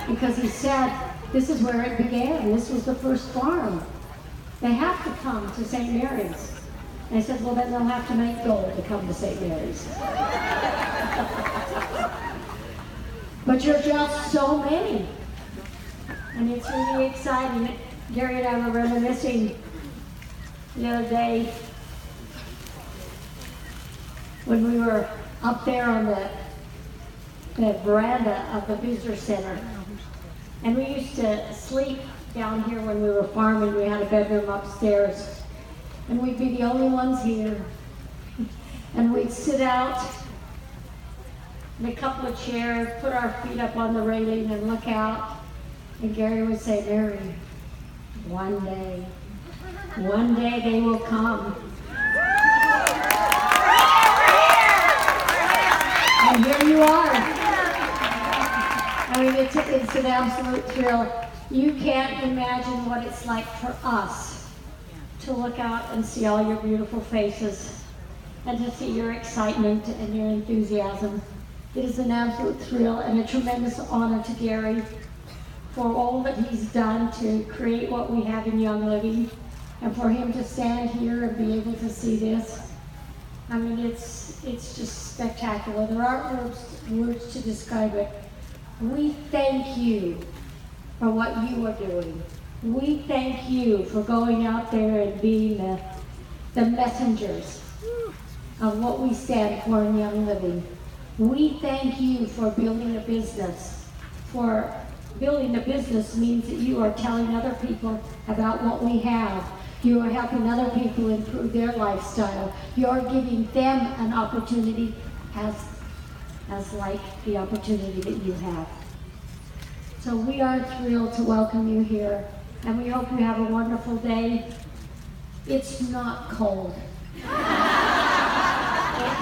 because he said this is where it began. This was the first farm. They have to come to St. Mary's. And I said, well, then they'll have to make gold to come to St. Mary's. But you're just so many. And it's really exciting. Gary and I were reminiscing the other day when we were up there on the veranda of the visitor center. And we used to sleep down here when we were farming. We had a bedroom upstairs. And we'd be the only ones here. And we'd sit out in a couple of chairs, put our feet up on the railing and look out. And Gary would say, Mary, one day they will come. And here you are. I mean, it's an absolute thrill. You can't imagine what it's like for us to look out and see all your beautiful faces and to see your excitement and your enthusiasm. It is an absolute thrill and a tremendous honor to Gary for all that he's done to create what we have in Young Living, and for him to stand here and be able to see this. I mean, it's just spectacular. There aren't words to describe it. We thank you for what you are doing. We thank you for going out there and being the messengers of what we stand for in Young Living. We thank you for building a business. For building a business means that you are telling other people about what we have. You are helping other people improve their lifestyle. You are giving them an opportunity as like the opportunity that you have. So we are thrilled to welcome you here, and we hope you have a wonderful day. It's not cold. It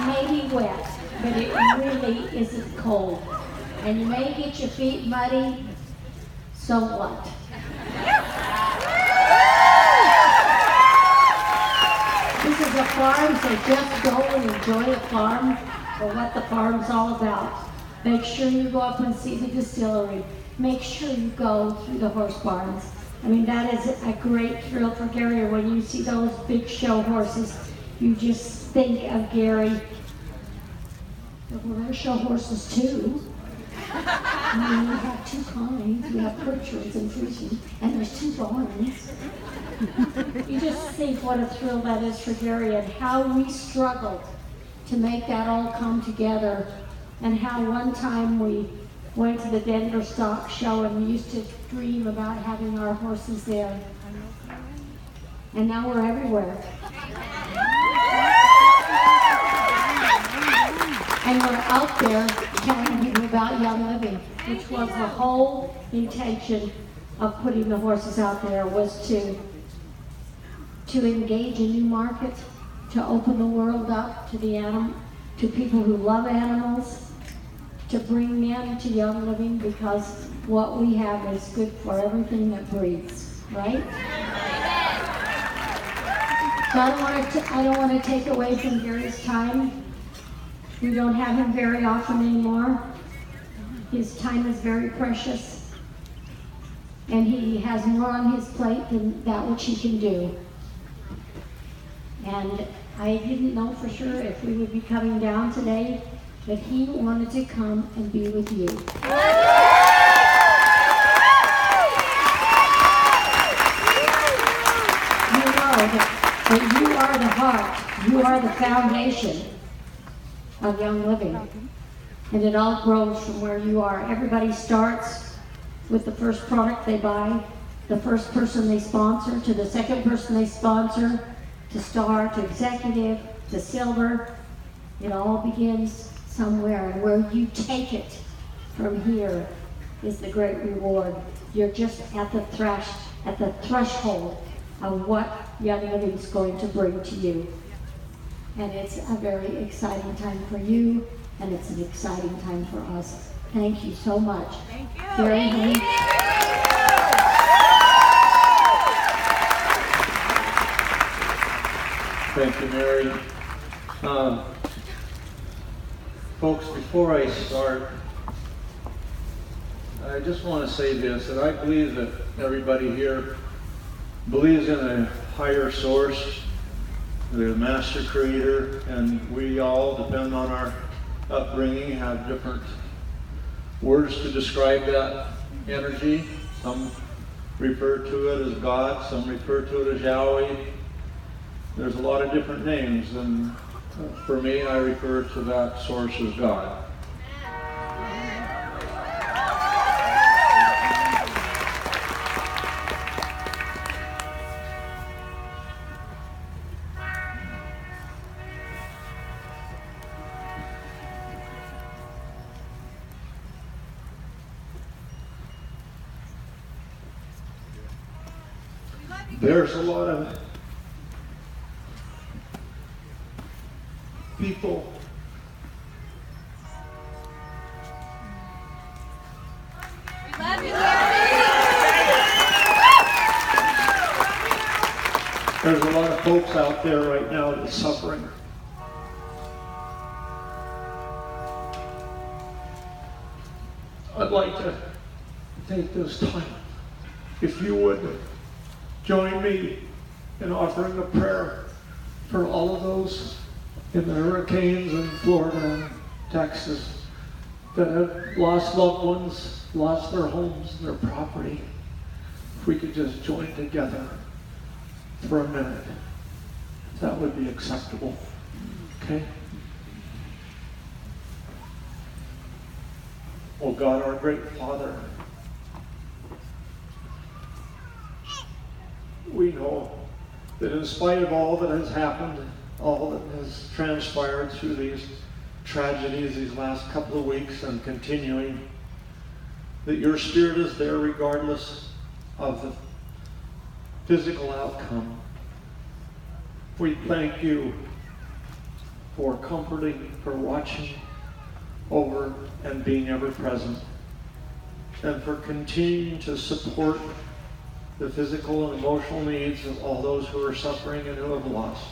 may be wet, but it really isn't cold. And you may get your feet muddy, so what? This is a farm, so just go and enjoy the farm for what the farm's all about. Make sure you go up and see the distillery. Make sure you go through the horse barns. I mean, that is a great thrill for Gary. When you see those big show horses, you just think of Gary. Well, there's show horses too. I mean, we have two kinds. We have Pritchards and Friesians, and there's two barns. You just think what a thrill that is for Gary, and how we struggled to make that all come together, and how one time we went to the Denver Stock Show and we used to dream about having our horses there. And now we're everywhere. And we're out there telling people about Young Living, which was the whole intention of putting the horses out there, was to engage a new market, to open the world up to to people who love animals, to bring them to Young Living, because what we have is good for everything that breathes, right? So I don't want to take away from Gary's time. We don't have him very often anymore. His time is very precious, and he has more on his plate than that which he can do. And I didn't know for sure if we would be coming down today, but he wanted to come and be with you. You know that you are the heart, you are the foundation of Young Living. And it all grows from where you are. Everybody starts with the first product they buy, the first person they sponsor, to the second person they sponsor, to star, to executive, to silver. It all begins somewhere, and where you take it from here is the great reward. You're just at the threshold of what Young Living is going to bring to you. And it's a very exciting time for you, and it's an exciting time for us. Thank you so much. Thank you. Very much. Thank you, Mary. Folks, before I start, I just want to say this, that I believe that everybody here believes in a higher source, the master creator, and we all, depend on our upbringing, have different words to describe that energy. Some refer to it as God, some refer to it as Yahweh. There's a lot of different names, and for me, I refer to that source as God. There's a lot of people there's a lot of folks out there right now that's suffering. I'd like to take this time, if you would, join me in offering a prayer for all of those in the hurricanes in Florida and Texas that have lost loved ones, lost their homes and their property. If we could just join together for a minute, that would be acceptable. Okay? Oh God, our great Father, we know that in spite of all that has happened, all that has transpired through these tragedies these last couple of weeks and continuing, that your Spirit is there regardless of the physical outcome. We thank you for comforting, for watching over and being ever present, and for continuing to support the physical and emotional needs of all those who are suffering and who have lost.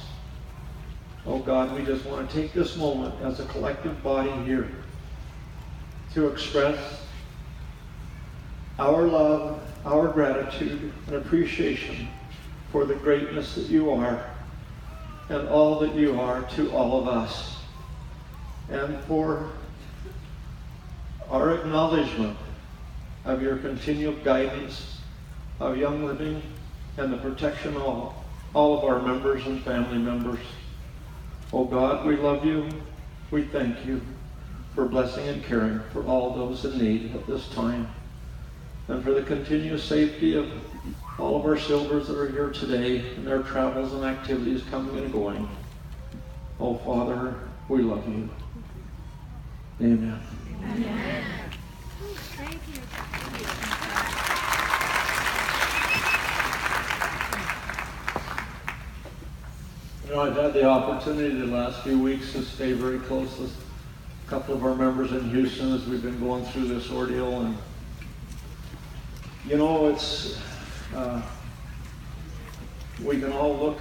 Oh God, we just want to take this moment as a collective body here to express our love, our gratitude, and appreciation for the greatness that you are and all that you are to all of us, and for our acknowledgement of your continual guidance of Young Living and the protection of all of our members and family members. Oh God, we love you. We thank you for blessing and caring for all those in need at this time, and for the continuous safety of all of our Silvers that are here today in their travels and activities coming and going. Oh Father, we love you. Amen. Amen. Thank you. You know, I've had the opportunity the last few weeks to stay very close with a couple of our members in Houston as we've been going through this ordeal, and you know, it's we can all look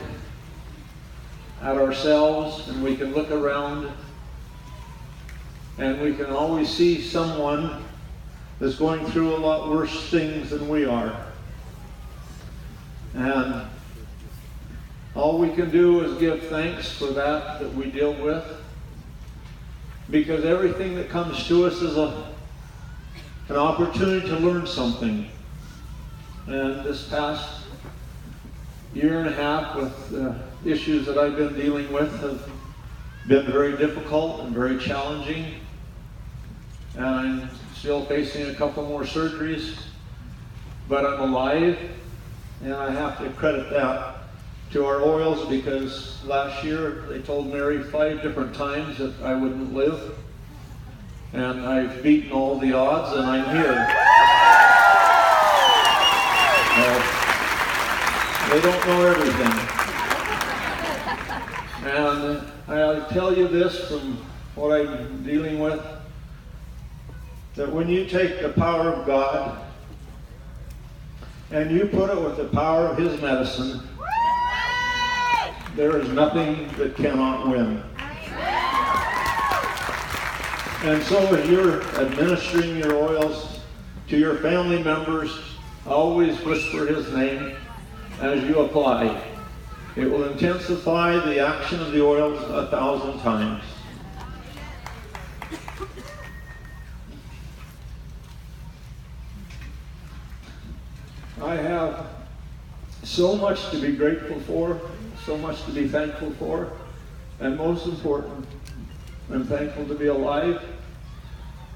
at ourselves and we can look around and we can always see someone that's going through a lot worse things than we are. And all we can do is give thanks for that we deal with, because everything that comes to us is an opportunity to learn something. And this past year and a half with the issues that I've been dealing with have been very difficult and very challenging. And I'm still facing a couple more surgeries, but I'm alive, and I have to credit that to our oils, because last year they told Mary 5 different times that I wouldn't live, and I've beaten all the odds and I'm here. They don't know everything. And I'll tell you this from what I'm dealing with, that when you take the power of God and you put it with the power of His medicine, there is nothing that cannot win. And so as you're administering your oils To your family members, always whisper his name as you apply. It will intensify the action of the oils 1,000 times. I have so much to be grateful for, so much to be thankful for, and most important, I'm thankful to be alive.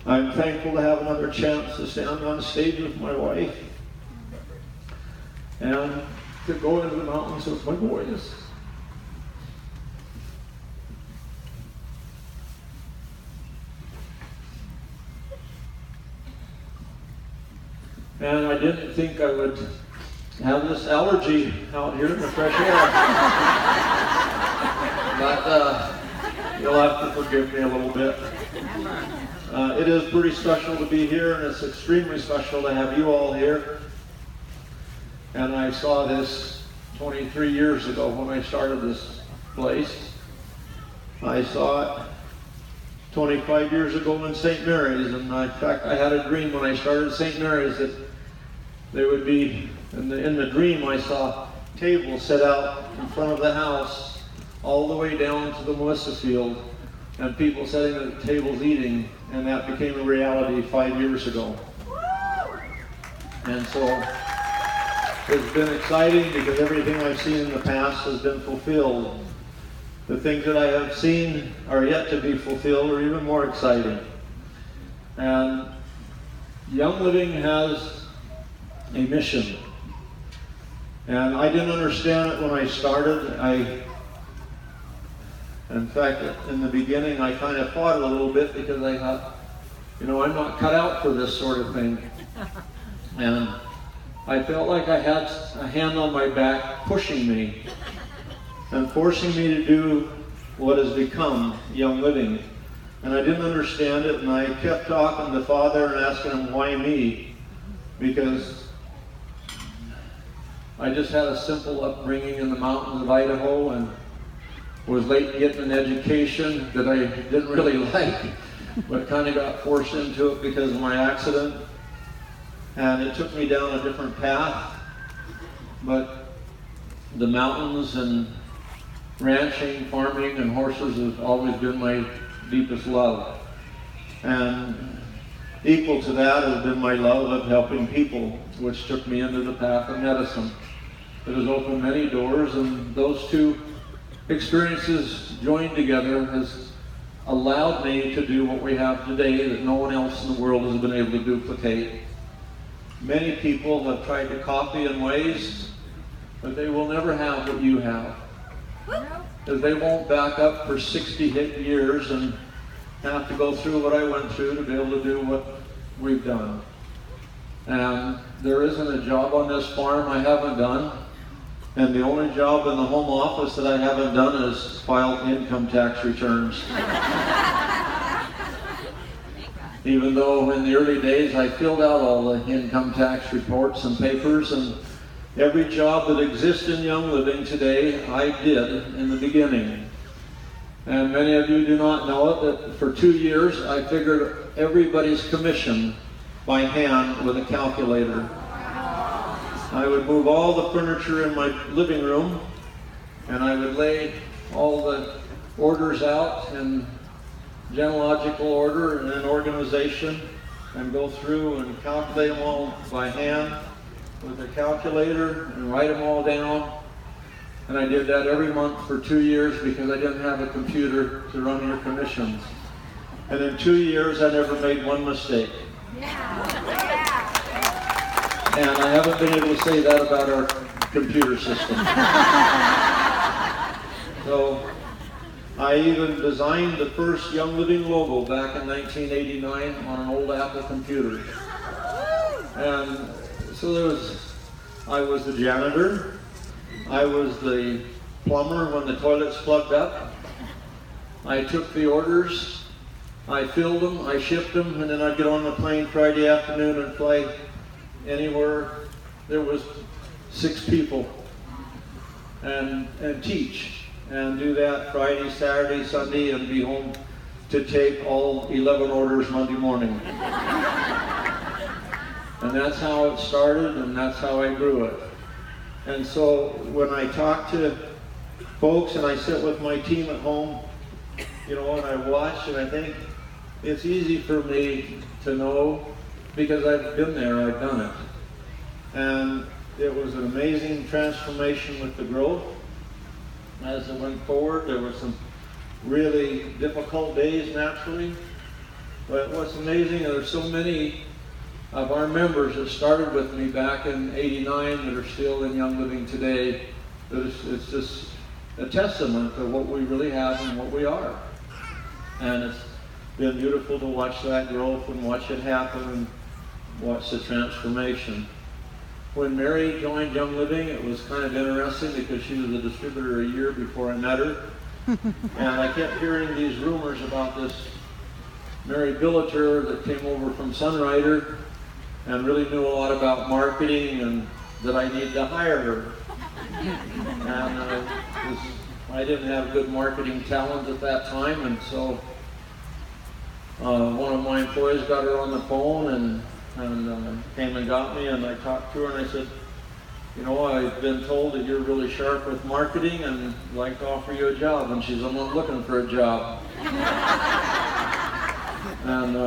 I'm thankful to have another chance to stand on stage with my wife and to go into the mountains with my boys. And I didn't think I would have this allergy out here in the fresh air. But you'll have to forgive me a little bit. It is pretty special to be here, and it's extremely special to have you all here. And I saw this 23 years ago when I started this place. I saw it 25 years ago in St. Mary's, and in fact I had a dream when I started St. Mary's that they would be, in the dream I saw tables set out in front of the house all the way down to the Melissa field, and people sitting at the tables eating, and that became a reality 5 years ago. And so it's been exciting because everything I've seen in the past has been fulfilled. The things that I have seen are yet to be fulfilled are even more exciting. And Young Living has a mission. And I didn't understand it when I started. In fact, in the beginning, I kind of fought it a little bit because I thought, I'm not cut out for this sort of thing. And I felt like I had a hand on my back pushing me and forcing me to do what has become Young Living. And I didn't understand it, and I kept talking to Father and asking him, why me? Because I just had a simple upbringing in the mountains of Idaho and was late getting an education that I didn't really like, but kind of got forced into it because of my accident. And it took me down a different path. But the mountains and ranching, farming, and horses has always been my deepest love. And equal to that has been my love of helping people, which took me into the path of medicine. It has opened many doors, and those two experiences joined together has allowed me to do what we have today that no one else in the world has been able to duplicate. Many people have tried to copy in ways, but they will never have what you have. Because they won't back up for 60 years and have to go through what I went through to be able to do what we've done. And there isn't a job on this farm I haven't done. And the only job in the home office that I haven't done is file income tax returns. Even though in the early days I filled out all the income tax reports and papers, and every job that exists in Young Living today I did in the beginning. And many of you do not know it, that for 2 years I figured everybody's commission by hand with a calculator. I would move all the furniture in my living room, and I would lay all the orders out in genealogical order and in organization, and go through and calculate them all by hand with a calculator and write them all down. And I did that every month for 2 years because I didn't have a computer to run your commissions. And in 2 years I never made one mistake. And I haven't been able to say that about our computer system. So I even designed the first Young Living logo back in 1989 on an old Apple computer. And so I was the janitor, I was the plumber when the toilets plugged up, I took the orders, I filled them, I shipped them, and then I'd get on the plane Friday afternoon and fly anywhere there was 6 people and teach and do that Friday, Saturday, Sunday, and be home to take all 11 orders Monday morning. And that's how it started, and that's how I grew it. And so when I talk to folks and I sit with my team at home, you know, and I watch and I think it's easy for me to know because I've been there, I've done it. And it was an amazing transformation with the growth. As it went forward, there were some really difficult days naturally. But what's amazing, there's so many of our members that started with me back in '89 that are still in Young Living today. It's just a testament to what we really have and what we are. And it's been beautiful to watch that growth and watch it happen and watch the transformation. When Mary joined Young Living, it was kind of interesting because she was a distributor a year before I met her. And I kept hearing these rumors about this Mary Billeter that came over from Sunrider and really knew a lot about marketing and that I needed to hire her. And I didn't have good marketing talent at that time, and so one of my employees got her on the phone and came and got me, and I talked to her and I said, you know, I've been told that you're really sharp with marketing and I'd like to offer you a job. And she said, I'm not looking for a job. And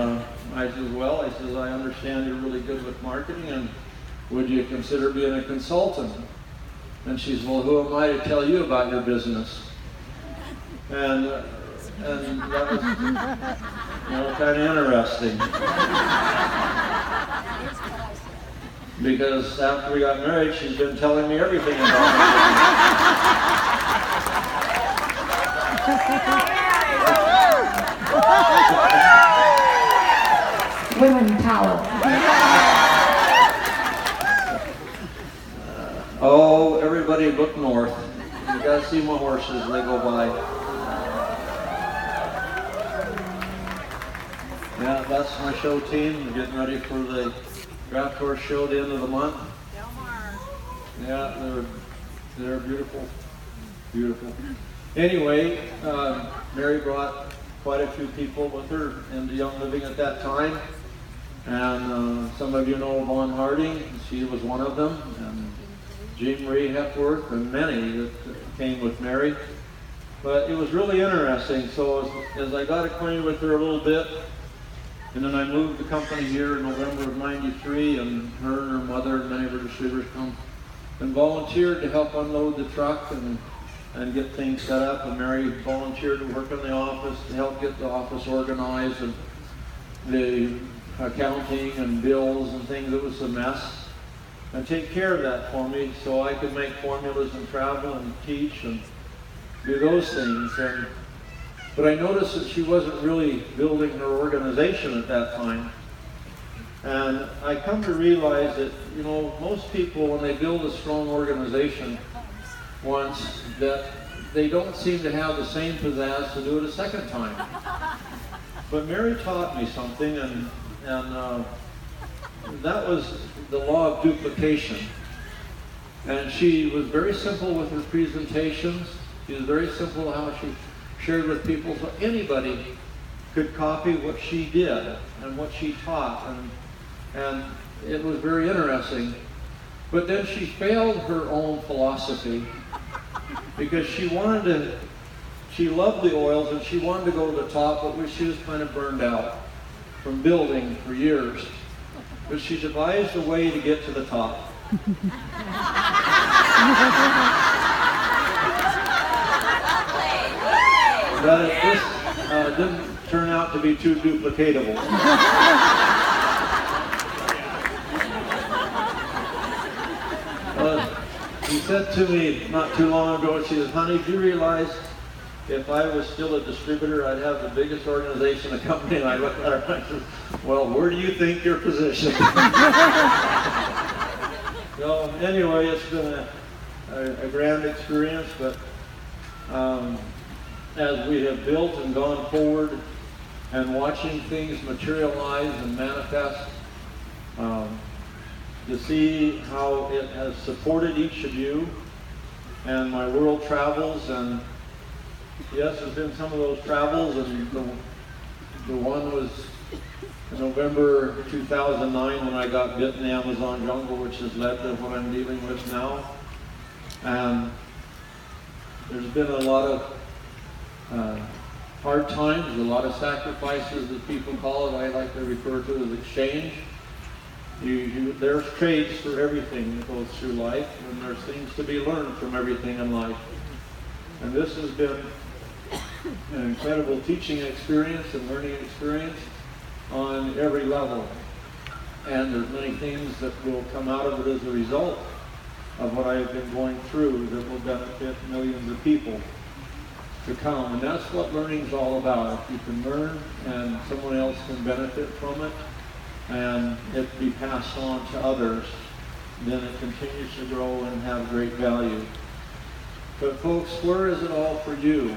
I said, well, I understand you're really good with marketing, and would you consider being a consultant? And she said, well, who am I to tell you about your business? And that was, you know, kind of interesting. Because after we got married, she's been telling me everything about it. Women power. Oh, everybody look north. You gotta see my horses as they go by. Yeah, that's my show team. We're getting ready for the draft horse show at the end of the month. Yeah, they're beautiful, beautiful. Anyway, Mary brought quite a few people with her into Young Living at that time. And some of you know Vaughn Harding, she was one of them, and Jean Marie Hepworth, and many that came with Mary. But it was really interesting. So as I got acquainted with her a little bit, and then I moved the company here in November of '93, and her and her mother and many of her distributors come and volunteered to help unload the truck and get things set up. And Mary volunteered to work in the office to help get the office organized and the accounting and bills and things. It was a mess. And take care of that for me so I could make formulas and travel and teach and do those things. But I noticed that she wasn't really building her organization at that time. And I come to realize that, you know, most people, when they build a strong organization once, that they don't seem to have the same pizzazz to do it a second time. But Mary taught me something, and that was the law of duplication. And she was very simple with her presentations. She was very simple how she shared with people, so anybody could copy what she did and what she taught, and it was very interesting. But then she failed her own philosophy because she loved the oils and she wanted to go to the top, but she was kind of burned out from building for years. But she devised a way to get to the top. But this didn't turn out to be too duplicatable. She said to me not too long ago, she says, honey, do you realize if I was still a distributor, I'd have the biggest organization in the company? And I looked at her and I said, well, where do you think you're positioned? So anyway, it's been a grand experience, but as we have built and gone forward and watching things materialize and manifest, to see how it has supported each of you and my world travels. And yes, there's been some of those travels, and the one was In November 2009, when I got bit in the Amazon jungle, which has led to what I'm dealing with now. And there's been a lot of hard times, a lot of sacrifices, as people call it. I like to refer to as exchange. There's trades for everything that goes through life, and there's things to be learned from everything in life. And this has been an incredible teaching experience and learning experience on every level. And there's many things that will come out of it as a result of what I have been going through that will benefit millions of people to come. And that's what learning is all about. If you can learn and someone else can benefit from it and it be passed on to others, then it continues to grow and have great value. But folks, where is it all for you?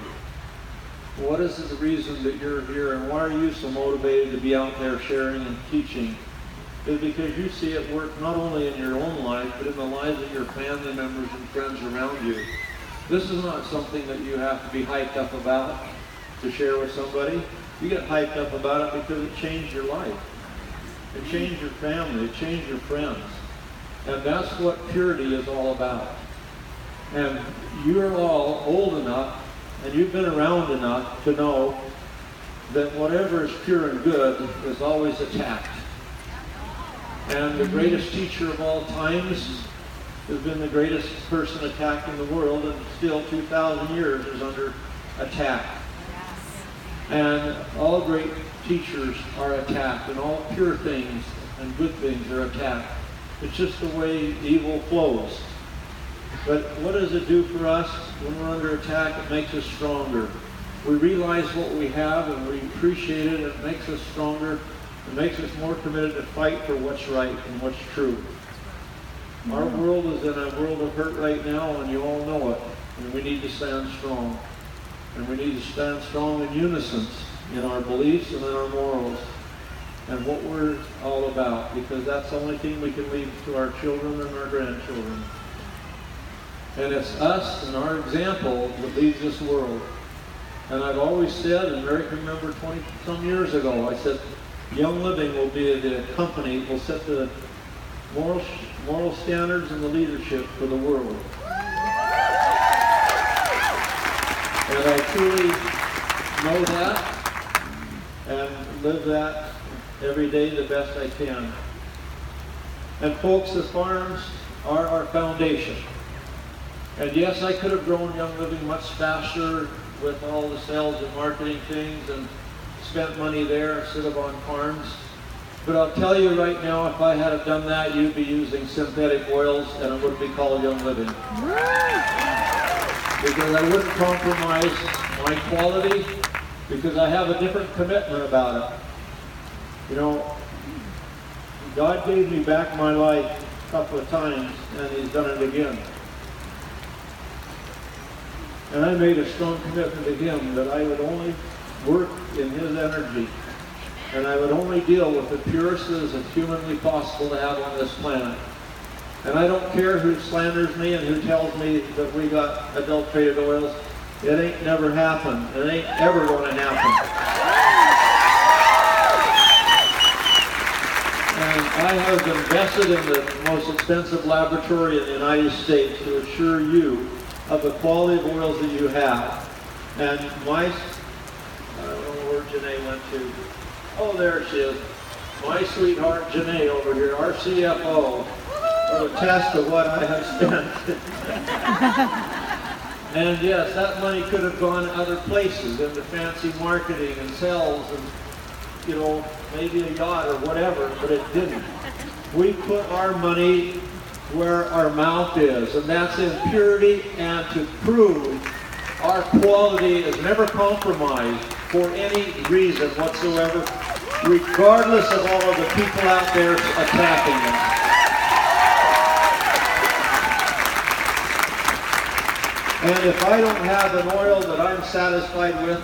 What is the reason that you're here, and why are you so motivated to be out there sharing and teaching? Is because you see it work not only in your own life, but in the lives of your family members and friends around you. This is not something that you have to be hyped up about to share with somebody. You get hyped up about it because it changed your life. It changed your family. It changed your friends. And that's what purity is all about. And you're all old enough, and you've been around enough to know that whatever is pure and good is always attacked. And the greatest teacher of all times has been the greatest person attacked in the world, and still 2,000 years is under attack. And all great teachers are attacked, and all pure things and good things are attacked. It's just the way evil flows. But what does it do for us when we're under attack? It makes us stronger. We realize what we have and we appreciate it. It makes us stronger. It makes us more committed to fight for what's right and what's true. Our world is in a world of hurt right now, and you all know it. And we need to stand strong. And we need to stand strong in unison in our beliefs and in our morals and what we're all about, because that's the only thing we can leave to our children and our grandchildren. And it's us and our example that leads this world. And I've always said, and Mary can remember 20-some years ago, I said, Young Living will be the company that will set the moral standards and the leadership for the world. And I truly know that and live that every day the best I can. And folks, the farms are our foundation. And yes, I could have grown Young Living much faster with all the sales and marketing things and spent money there instead of on farms. But I'll tell you right now, if I had done that, you'd be using synthetic oils and it wouldn't be called Young Living. Because I wouldn't compromise my quality, because I have a different commitment about it. You know, God gave me back my life a couple of times, and He's done it again. And I made a strong commitment to Him that I would only work in His energy, and I would only deal with the purest that is humanly possible to have on this planet. And I don't care who slanders me and who tells me that we got adulterated oils. It ain't never happened. It ain't ever going to happen. And I have invested in the most expensive laboratory in the United States to assure you of the quality of oils that you have. And I don't know where Janae went to. Oh, there she is. My sweetheart Janae over here, our CFO, will attest to what I have spent. And yes, that money could have gone other places, into fancy marketing and sales and, you know, maybe a yacht or whatever, but it didn't. We put our money where our mouth is, and that's in purity, and to prove our quality is never compromised for any reason whatsoever, regardless of all of the people out there attacking us. And if I don't have an oil that I'm satisfied with,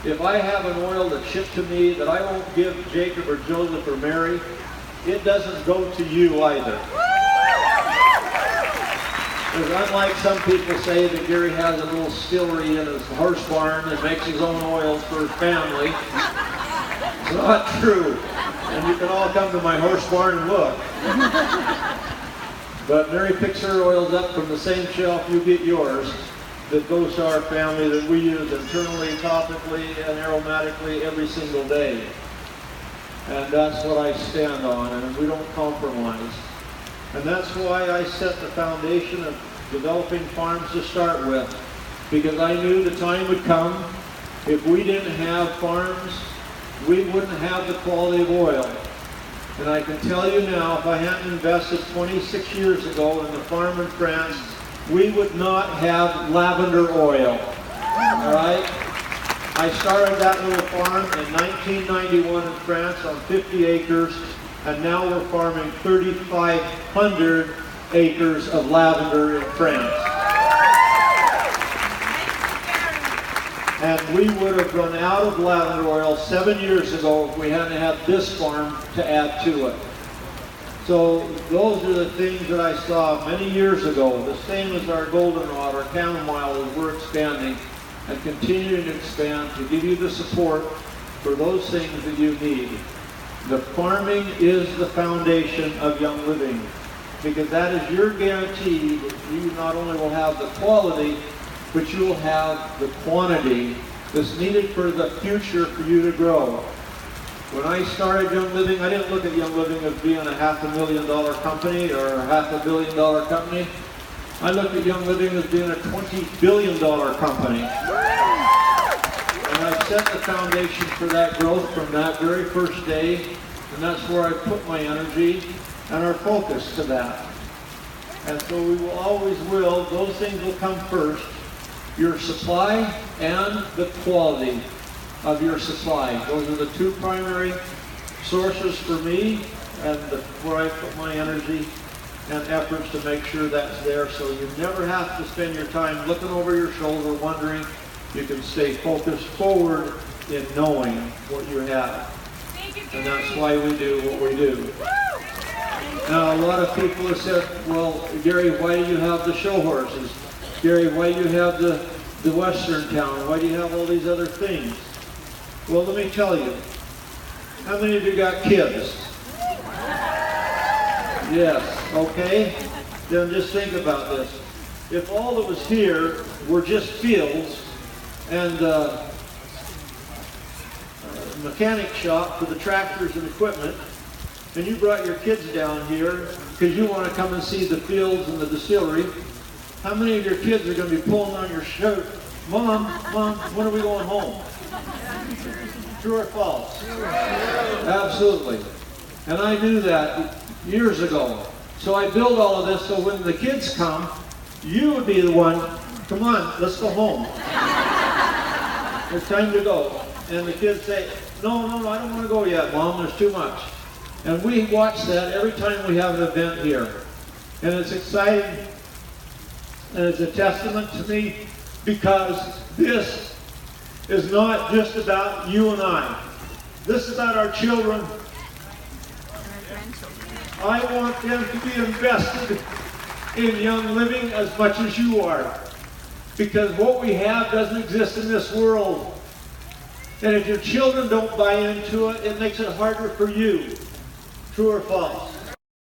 if I have an oil that's shipped to me that I won't give Jacob or Joseph or Mary, it doesn't go to you either. Because unlike some people say that Gary has a little distillery in his horse barn and makes his own oils for his family, it's not true. And you can all come to my horse barn and look. But Mary picks her oils up from the same shelf you get yours that goes to our family that we use internally, topically, and aromatically every single day. And that's what I stand on, and we don't compromise. And that's why I set the foundation of developing farms to start with, because I knew the time would come. If we didn't have farms, we wouldn't have the quality of oil. And I can tell you now, if I hadn't invested 26 years ago in the farm in France, we would not have lavender oil. All right? I started that little farm in 1991 in France on 50 acres, and now we're farming 3,500 acres of lavender in France. And we would have run out of lavender oil 7 years ago if we hadn't had this farm to add to it. So those are the things that I saw many years ago, the same as our goldenrod, our chamomile, as we're expanding and continuing to expand to give you the support for those things that you need. The farming is the foundation of Young Living, because that is your guarantee that you not only will have the quality, but you will have the quantity that's needed for the future for you to grow. When I started Young Living, I didn't look at Young Living as being a $500,000 company or a $500 million company. I looked at Young Living as being a $20 billion company. And I set the foundation for that growth from that very first day, and that's where I put my energy and our focus to that. And so we will always will, those things will come first. Your supply and the quality of your supply. Those are the two primary sources for me, and where I put my energy and efforts to make sure that's there, so you never have to spend your time looking over your shoulder wondering. You can stay focused forward in knowing what you have. And that's why we do what we do. Now, a lot of people have said, well, Gary, why do you have the show horses? Gary, why do you have the Western town? Why do you have all these other things? Well, let me tell you. How many of you got kids? Yes, okay? Then just think about this. If all that was here were just fields and mechanic shop for the tractors and equipment, and you brought your kids down here because you want to come and see the fields and the distillery, how many of your kids are going to be pulling on your shirt? Mom, when are we going home? True or false? Absolutely. And I knew that years ago. So I built all of this so when the kids come, you would be the one, come on, let's go home. It's time to go. And the kids say, no, I don't want to go yet, Mom, there's too much. And we watch that every time we have an event here. And it's exciting, and it's a testament to me, because this is not just about you and I. This is about our children. I want them to be invested in Young Living as much as you are. Because what we have doesn't exist in this world. And if your children don't buy into it, it makes it harder for you. True or false?